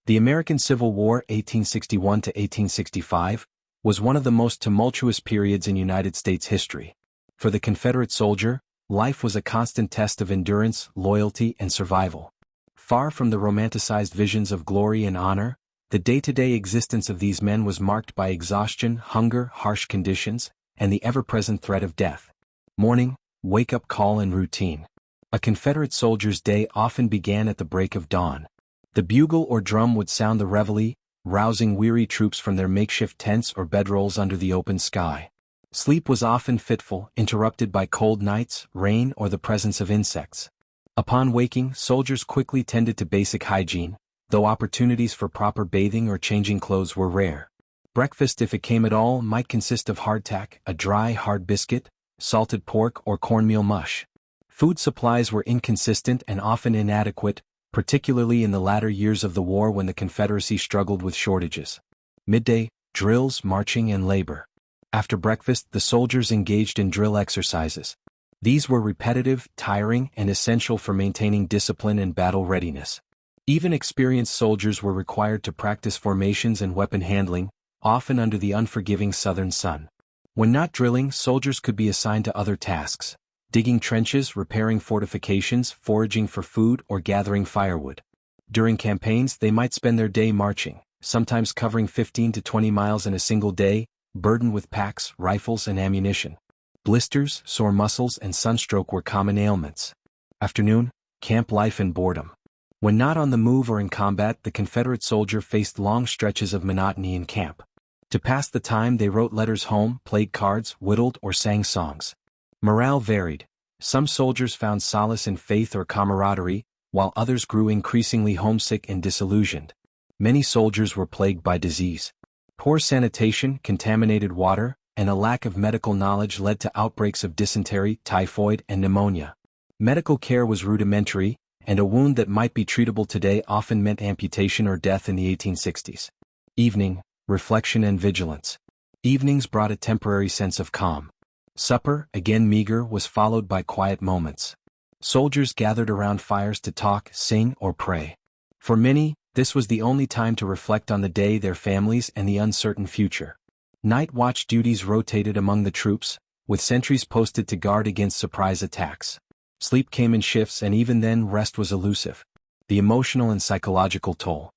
The American Civil War 1861 to 1865 was one of the most tumultuous periods in United States history. For the Confederate soldier, life was a constant test of endurance, loyalty, and survival. Far from the romanticized visions of glory and honor, the day-to-day existence of these men was marked by exhaustion, hunger, harsh conditions, and the ever-present threat of death. Morning, wake-up call and routine. A Confederate soldier's day often began at the break of dawn. The bugle or drum would sound the reveille, rousing weary troops from their makeshift tents or bedrolls under the open sky. Sleep was often fitful, interrupted by cold nights, rain, or the presence of insects. Upon waking, soldiers quickly tended to basic hygiene, though opportunities for proper bathing or changing clothes were rare. Breakfast, if it came at all, might consist of hardtack, a dry, hard biscuit, salted pork, or cornmeal mush. Food supplies were inconsistent and often inadequate, particularly in the latter years of the war when the Confederacy struggled with shortages. Midday, drills, marching, and labor. After breakfast, the soldiers engaged in drill exercises. These were repetitive, tiring, and essential for maintaining discipline and battle readiness. Even experienced soldiers were required to practice formations and weapon handling, often under the unforgiving southern sun. When not drilling, soldiers could be assigned to other tasks: digging trenches, repairing fortifications, foraging for food, or gathering firewood. During campaigns, they might spend their day marching, sometimes covering 15 to 20 miles in a single day, burdened with packs, rifles, and ammunition. Blisters, sore muscles, and sunstroke were common ailments. Afternoon, camp life and boredom. When not on the move or in combat, the Confederate soldier faced long stretches of monotony in camp. To pass the time, they wrote letters home, played cards, whittled, or sang songs. Morale varied. Some soldiers found solace in faith or camaraderie, while others grew increasingly homesick and disillusioned. Many soldiers were plagued by disease. Poor sanitation, contaminated water, and a lack of medical knowledge led to outbreaks of dysentery, typhoid, and pneumonia. Medical care was rudimentary, and a wound that might be treatable today often meant amputation or death in the 1860s. Evening, reflection and vigilance. Evenings brought a temporary sense of calm. Supper, again meager, was followed by quiet moments. Soldiers gathered around fires to talk, sing, or pray. For many, this was the only time to reflect on the day, their families, and the uncertain future. Night watch duties rotated among the troops, with sentries posted to guard against surprise attacks. Sleep came in shifts, and even then rest was elusive. The emotional and psychological toll.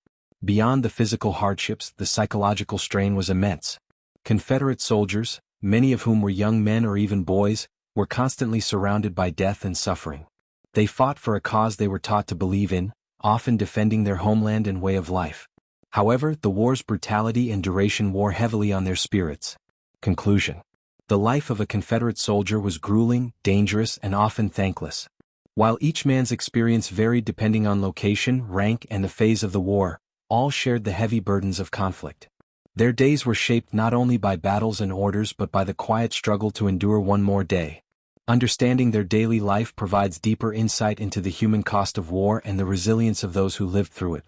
Beyond the physical hardships, the psychological strain was immense. Confederate soldiers, many of whom were young men or even boys, were constantly surrounded by death and suffering. They fought for a cause they were taught to believe in, often defending their homeland and way of life. However, the war's brutality and duration wore heavily on their spirits. Conclusion. The life of a Confederate soldier was grueling, dangerous, and often thankless. While each man's experience varied depending on location, rank, and the phase of the war, all shared the heavy burdens of conflict. Their days were shaped not only by battles and orders but by the quiet struggle to endure one more day. Understanding their daily life provides deeper insight into the human cost of war and the resilience of those who lived through it.